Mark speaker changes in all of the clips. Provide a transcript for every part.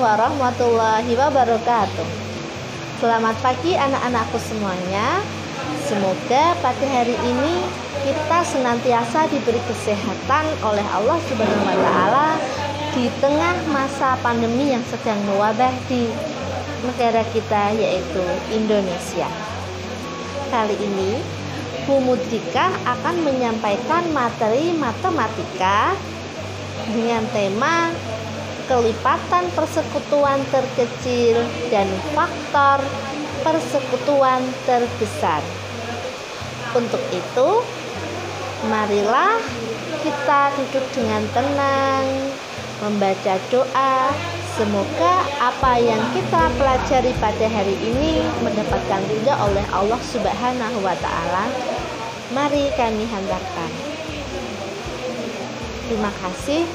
Speaker 1: warahmatullahi wabarakatuh. Selamat pagi anak-anakku semuanya. Semoga pada hari ini kita senantiasa diberi kesehatan oleh Allah Subhanahu wa taala di tengah masa pandemi yang sedang mewabah di negara kita, yaitu Indonesia. Kali ini Bu Mudrika akan menyampaikan materi matematika dengan tema kelipatan persekutuan terkecil dan faktor persekutuan terbesar. Untuk itu, marilah kita duduk dengan tenang, membaca doa. Semoga apa yang kita pelajari pada hari ini mendapatkan ridha oleh Allah Subhanahu wa taala. Mari kami hantarkan. Terima kasih.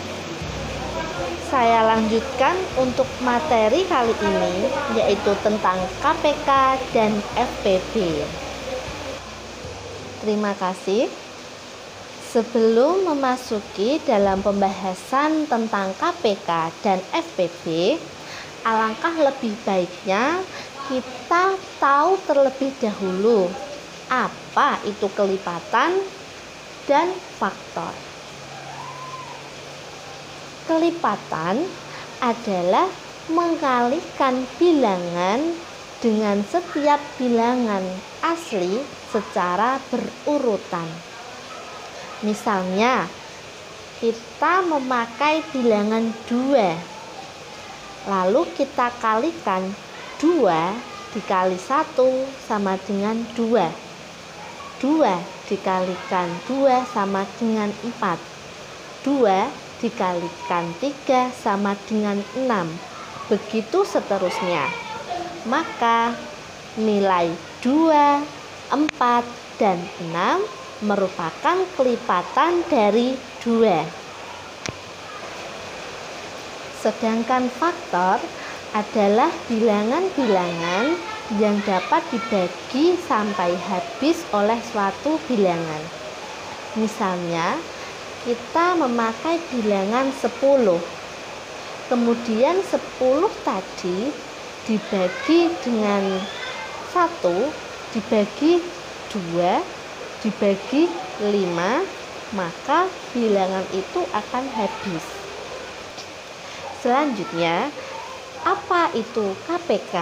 Speaker 1: Saya lanjutkan untuk materi kali ini, yaitu tentang KPK dan FPB. Terima kasih. Sebelum memasuki dalam pembahasan tentang KPK dan FPB, alangkah lebih baiknya kita tahu terlebih dahulu apa itu kelipatan dan faktor. Kelipatan adalah mengalikan bilangan dengan setiap bilangan asli secara berurutan. Misalnya, kita memakai bilangan 2, lalu kita kalikan 2 dikali 1 sama dengan 2. 2 dikalikan 2 sama dengan 4. 2 dikalikan 3 sama dengan 6. Begitu seterusnya. Maka nilai 2, 4, dan 6 merupakan kelipatan dari 2. Sedangkan faktor adalah bilangan-bilangan yang dapat dibagi sampai habis oleh suatu bilangan. Misalnya, kita memakai bilangan 10. Kemudian 10 tadi dibagi dengan 1, dibagi 2, dibagi 5, maka bilangan itu akan habis. Selanjutnya, apa itu KPK?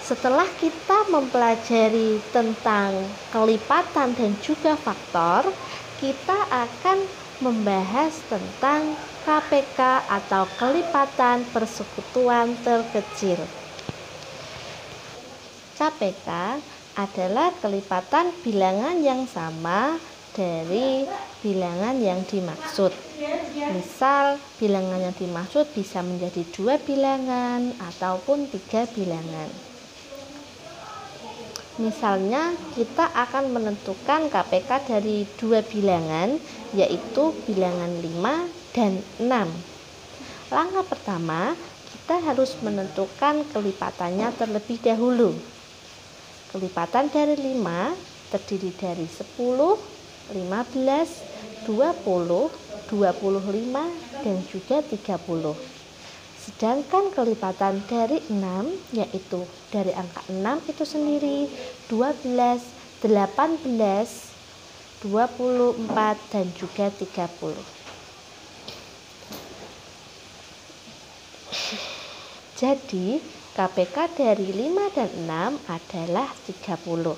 Speaker 1: Setelah kita mempelajari tentang kelipatan dan juga faktor, kita akan membahas tentang KPK atau kelipatan persekutuan terkecil. KPK adalah kelipatan bilangan yang sama dari bilangan yang dimaksud. Misal, bilangan yang dimaksud bisa menjadi 2 bilangan ataupun 3 bilangan. Misalnya, kita akan menentukan KPK dari 2 bilangan, yaitu bilangan 5 dan 6. Langkah pertama, kita harus menentukan kelipatannya terlebih dahulu. Kelipatan dari 5 terdiri dari 10, 15, 20, 25, dan juga 30. Sedangkan kelipatan dari 6, yaitu dari angka 6 itu sendiri, 12, 18, 24, dan juga 30. Jadi, KPK dari 5 dan 6 adalah 30.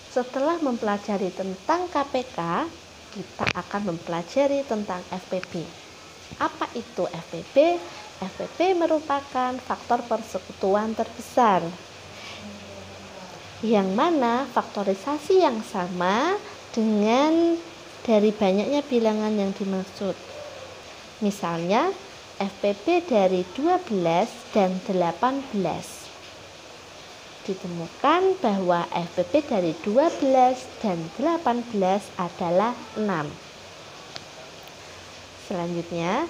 Speaker 1: Setelah mempelajari tentang KPK, kita akan mempelajari tentang FPB. Apa itu FPB? FPB merupakan faktor persekutuan terbesar, yang mana faktorisasi yang sama dengan dari banyaknya bilangan yang dimaksud. Misalnya, FPB dari 12 dan 18. Ditemukan bahwa FPB dari 12 dan 18 adalah 6. Selanjutnya,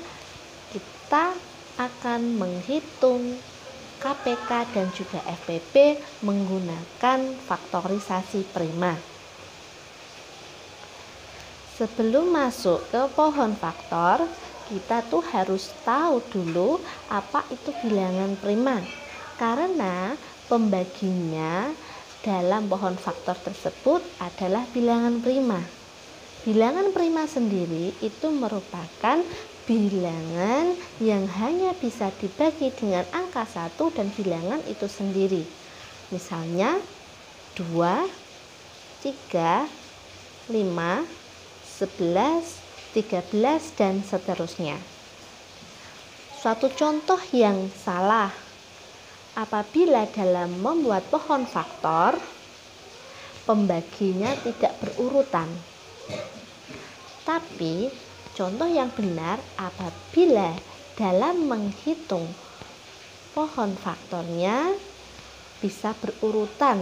Speaker 1: kita akan menghitung KPK dan juga FPB menggunakan faktorisasi prima. Sebelum masuk ke pohon faktor, kita tuh harus tahu dulu apa itu bilangan prima, karena pembaginya dalam pohon faktor tersebut adalah bilangan prima. Bilangan prima sendiri itu merupakan bilangan yang hanya bisa dibagi dengan angka 1 dan bilangan itu sendiri. Misalnya 2, 3, 5, 11, 13 dan seterusnya. Suatu contoh yang salah apabila dalam membuat pohon faktor pembaginya tidak berurutan. Tapi contoh yang benar apabila dalam menghitung pohon faktornya bisa berurutan.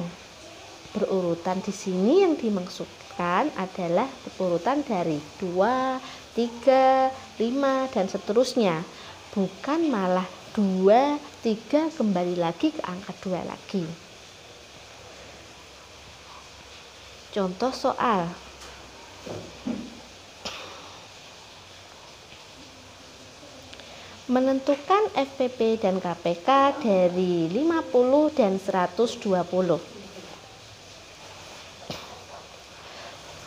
Speaker 1: Berurutan di sini yang dimaksudkan adalah berurutan dari 2, 3, 5 dan seterusnya. Bukan malah 2, 3 kembali lagi ke angka 2 lagi. Contoh soal. Menentukan FPP dan KPK dari 50 dan 120.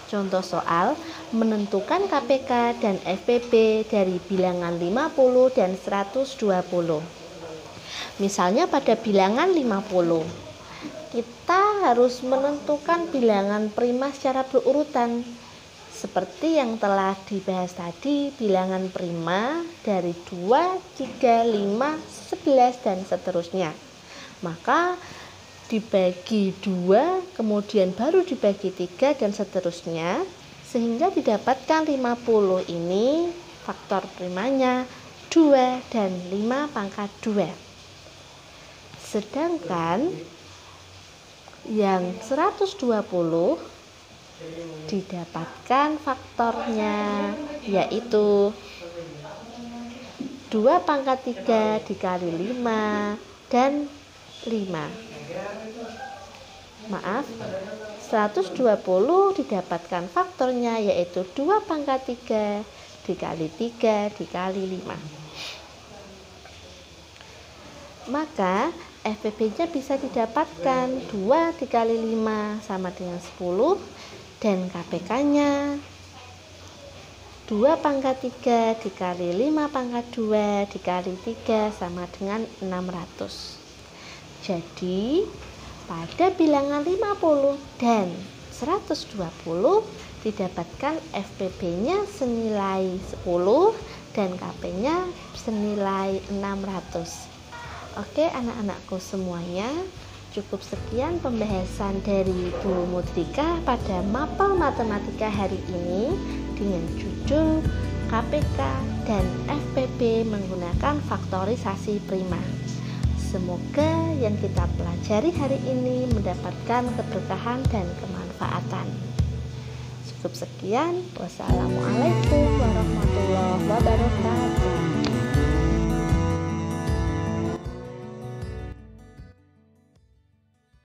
Speaker 1: Contoh soal, menentukan KPK dan FPP dari bilangan 50 dan 120. Misalnya pada bilangan 50, kita harus menentukan bilangan prima secara berurutan. Seperti yang telah dibahas tadi, bilangan prima dari 2, 3, 5, 11 dan seterusnya. Maka dibagi 2, kemudian baru dibagi 3 dan seterusnya, sehingga didapatkan 50 ini faktor primanya 2 dan 5 pangkat 2. Sedangkan yang 120 didapatkan faktornya yaitu 2 pangkat 3 dikali 5 dan 5. Maaf, 120 didapatkan faktornya yaitu 2 pangkat 3 dikali 3 dikali 5. Maka FPP-nya bisa didapatkan 2 dikali 5 sama dengan 10 dan KPK-nya 2 pangkat 3 dikali 5 pangkat 2 dikali 3 sama dengan 600. Jadi pada bilangan 50 dan 120 didapatkan FPP-nya senilai 10 dan KP-nya senilai 600. Oke anak-anakku semuanya, cukup sekian pembahasan dari Bu Mudrika pada mapel matematika hari ini dengan judul KPK dan FPP menggunakan faktorisasi prima. Semoga yang kita pelajari hari ini mendapatkan keberkahan dan kemanfaatan. Cukup sekian. Wassalamualaikum warahmatullahi wabarakatuh.